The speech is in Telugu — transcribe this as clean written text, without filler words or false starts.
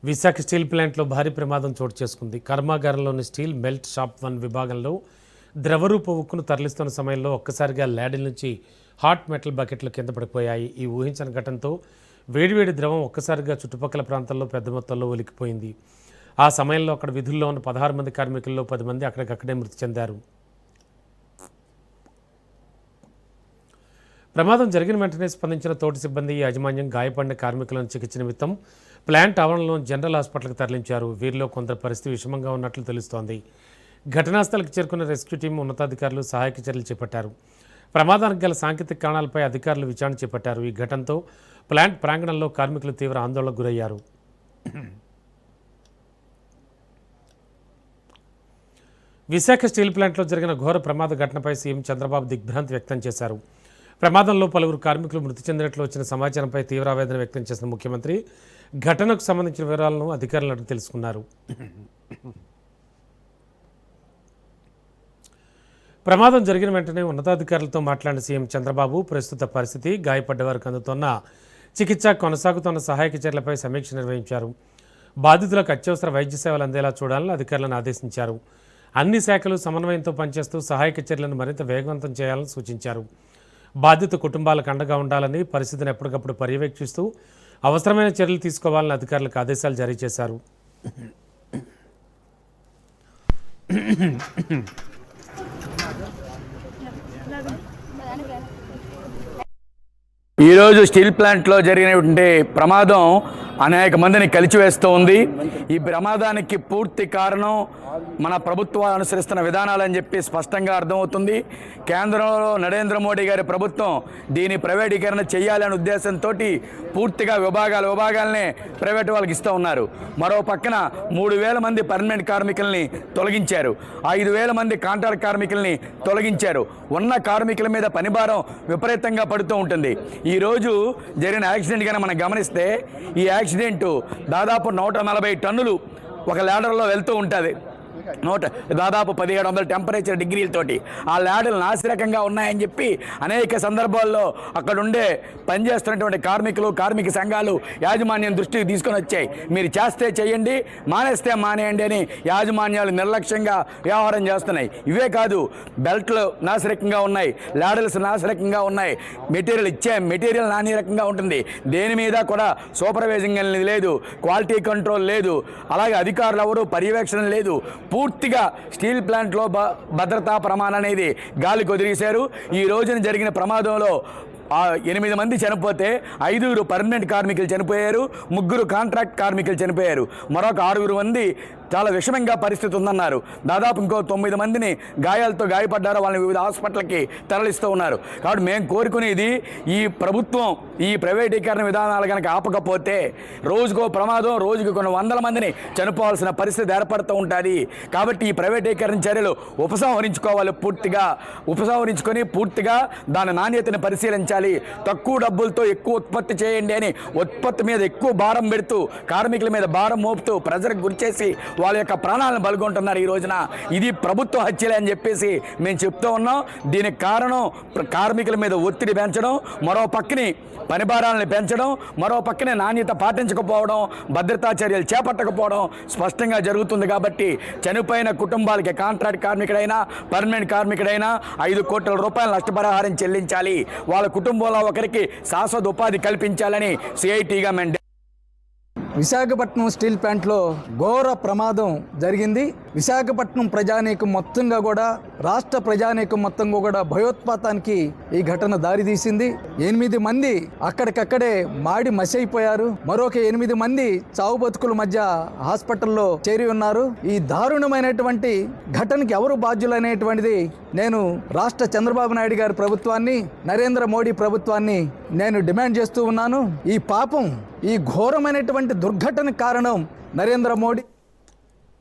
విశాఖ స్టీల్ ప్లాంట్లో భారీ ప్రమాదం చోటు చేసుకుంది. కర్మాగారంలోని స్టీల్ మెల్ట్ షాప్ 1 విభాగంలో ద్రవరూప ఉక్కును తరలిస్తున్న సమయంలో ఒక్కసారిగా ల్యాడిల్ నుంచి హాట్ మెటల్ బకెట్లు కింద పడిపోయాయి. ఈ ఊహించని ఘటనతో వేడివేడి ద్రవం ఒక్కసారిగా చుట్టుపక్కల ప్రాంతాల్లో పెద్ద మొత్తంలో ఒలికిపోయింది. ఆ సమయంలో అక్కడ విధుల్లో ఉన్న 16 మంది కార్మికుల్లో 10 మంది అక్కడికక్కడే మృతి చెందారు. ప్రమాదం జరిగిన వెంటనే స్పందించిన తోటి సిబ్బంది యాజమాన్యం గాయపడిన కార్మికులను చికిత్స నిమిత్తం ప్లాంట్ ఆవరణలోని జనరల్ హాస్పిటల్కి తరలించారు. వీరిలో కొందరు పరిస్థితి విషమంగా ఉన్నట్లు తెలుస్తోంది. ఘటనా స్థలికి చేరుకున్న రెస్క్యూ టీం ఉన్నతాధికారులు సహాయక చర్యలు చేపట్టారు. ప్రమాదానికి గల సాంకేతిక కారణాలపై అధికారులు విచారణ చేపట్టారు. ఈ ఘటనతో ప్లాంట్ ప్రాంగణంలో కార్మికులు తీవ్ర ఆందోళనకు గురయ్యారు. విశాఖ స్టీల్ ప్లాంట్లో జరిగిన ఘోర ప్రమాద ఘటనపై సీఎం చంద్రబాబు దిగ్భ్రాంతి వ్యక్తం చేశారు. ప్రమాదంలో పలువురు కార్మికులు మృతి చెందినట్లు వచ్చిన సమాచారంపై తీవ్ర ఆవేదన వ్యక్తం చేసిన ముఖ్యమంత్రి ఘటనకు సంబంధించిన వివరాలను అధికారులను అడిగి తెలుసుకున్నారు. ప్రమాదం జరిగిన వెంటనే ఉన్నతాధికారులతో మాట్లాడిన సీఎం చంద్రబాబు ప్రస్తుత పరిస్థితి, గాయపడ్డ వారికి అందుతున్న చికిత్స, కొనసాగుతున్న సహాయక చర్యలపై సమీక్ష నిర్వహించారు. బాధితులకు అత్యవసర వైద్య సేవలు అందేలా చూడాలని అధికారులను ఆదేశించారు. అన్ని శాఖలు సమన్వయంతో పనిచేస్తూ సహాయక చర్యలను మరింత వేగవంతం చేయాలని సూచించారు. బాధిత కుటుంబాలకు అండగా ఉండాలని, పరిస్థితిని ఎప్పటికప్పుడు పర్యవేక్షిస్తూ అవసరమైన చర్యలు తీసుకోవాలని అధికారులకు ఆదేశాలు జారీ చేశారు. ఈరోజు స్టీల్ ప్లాంట్లో జరిగినటువంటి ప్రమాదం అనేక మందిని కలిచివేస్తూ ఉంది. ఈ ప్రమాదానికి పూర్తి కారణం మన ప్రభుత్వం అనుసరిస్తున్న విధానాలని చెప్పి స్పష్టంగా అర్థమవుతుంది. కేంద్రంలో నరేంద్ర మోడీ గారి ప్రభుత్వం దీని ప్రైవేటీకరణ చేయాలనే ఉద్దేశంతో పూర్తిగా విభాగాలనే ప్రైవేట్ వాళ్ళకి ఇస్తూ ఉన్నారు. మరో పక్కన 3,000 మంది పర్మనెంట్ కార్మికుల్ని తొలగించారు. 5,000 మంది కాంట్రాక్ట్ కార్మికుల్ని తొలగించారు. ఉన్న కార్మికుల మీద పనిభారం విపరీతంగా పడుతూ ఉంటుంది. ఈరోజు జరిగిన యాక్సిడెంట్ కనుక మనం గమనిస్తే ఈ యాక్సిడెంటు దాదాపు 140 టన్నులు ఒక ల్యాడర్లో వెళ్తూ ఉంటుంది. దాదాపు 1700 టెంపరేచర్ డిగ్రీలతోటి ఆ ల్యాడర్లు నాసిరకంగా ఉన్నాయని చెప్పి అనేక సందర్భాల్లో అక్కడ ఉండే పనిచేస్తున్నటువంటి కార్మిక సంఘాలు యాజమాన్యం దృష్టికి తీసుకొని వచ్చాయి. మీరు చేస్తే చేయండి, మానేస్తే మానేయండి అని యాజమాన్యాలు నిర్లక్ష్యంగా వ్యవహారం చేస్తున్నాయి. ఇవే కాదు, బెల్ట్లు నాసిరకంగా ఉన్నాయి, ల్యాడర్స్ నాసిరకంగా ఉన్నాయి, మెటీరియల్ నాసిరకంగా ఉంటుంది. దేని మీద కూడా సూపర్వైజింగ్ అనేది లేదు, క్వాలిటీ కంట్రోల్ లేదు, అలాగే అధికారులు ఎవరు పర్యవేక్షణ లేదు. పూర్తిగా స్టీల్ ప్లాంట్లో భద్రతా ప్రమాణం అనేది గాలికి వదిలేశారు. ఈ రోజున జరిగిన ప్రమాదంలో 8 మంది చనిపోతే 5 పర్మనెంట్ కార్మికులు చనిపోయారు, 3 కాంట్రాక్ట్ కార్మికులు చనిపోయారు. మరొక 6 మంది చాలా విషమంగా పరిస్థితి ఉందన్నారు. దాదాపు ఇంకో 9 మందిని గాయాలతో గాయపడ్డారు. వాళ్ళని వివిధ హాస్పిటల్కి తరలిస్తూ ఉన్నారు. కాబట్టి మేము కోరుకునేది, ఈ ప్రభుత్వం ఈ ప్రైవేటీకరణ విధానాలు కనుక ఆపకపోతే రోజుకో ప్రమాదం, రోజుకి కొన్ని 100 మందిని చనిపోవాల్సిన పరిస్థితి ఏర్పడుతూ ఉంటుంది. కాబట్టి ఈ ప్రైవేటీకరణ చర్యలు ఉపసంహరించుకోవాలి. ఉపసంహరించుకొని పూర్తిగా దాని నాణ్యతను పరిశీలించాలి. తక్కువ డబ్బులతో ఎక్కువ ఉత్పత్తి చేయండి అని ఉత్పత్తి మీద ఎక్కువ భారం పెడుతూ, కార్మికుల మీద భారం మోపుతూ ప్రజలకు గురిచేసి వాళ్ళ యొక్క ప్రాణాలను బలిగొంటున్నారు. ఈ రోజున ఇది ప్రభుత్వ హత్యలే అని చెప్పేసి మేము చెప్తూ ఉన్నాం. దీనికి కారణం కార్మికుల మీద ఒత్తిడి పెంచడం, మరో పక్కని పనిభారాలను పెంచడం, మరో పక్కనే నాణ్యత పాటించకపోవడం, భద్రతా చర్యలు చేపట్టకపోవడం స్పష్టంగా జరుగుతుంది. కాబట్టి చనిపోయిన కుటుంబాలకి కాంట్రాక్ట్ కార్మికుడైనా పర్మనెంట్ కార్మికుడైనా 5 కోట్ల రూపాయల నష్టపరిహారం చెల్లించాలి. వాళ్ళ కుటుంబంలో ఒకరికి శాశ్వత ఉపాధి కల్పించాలని సిఐటిగా మేము. విశాఖపట్నం స్టీల్ ప్లాంట్లో ఘోర ప్రమాదం జరిగింది. విశాఖపట్నం ప్రజానీకం మొత్తంగా కూడా, రాష్ట్ర ప్రజానీకం మొత్తంగా కూడా భయోత్పాతానికి ఈ ఘటన దారితీసింది. 8 మంది అక్కడికక్కడే మాడి మసైపోయారు. మరొక 8 మంది చావు బతుకుల మధ్య హాస్పిటల్లో చేరి ఉన్నారు. ఈ దారుణమైనటువంటి ఘటనకి ఎవరు బాధ్యులనేటువంటిది నేను రాష్ట్ర చంద్రబాబు నాయుడు గారి ప్రభుత్వాన్ని, నరేంద్ర మోడీ ప్రభుత్వాన్ని నేను డిమాండ్ చేస్తూ ఉన్నాను. ఈ పాపం, ఈ ఘోరమైనటువంటి దుర్ఘటనకు కారణం నరేంద్ర మోడీ.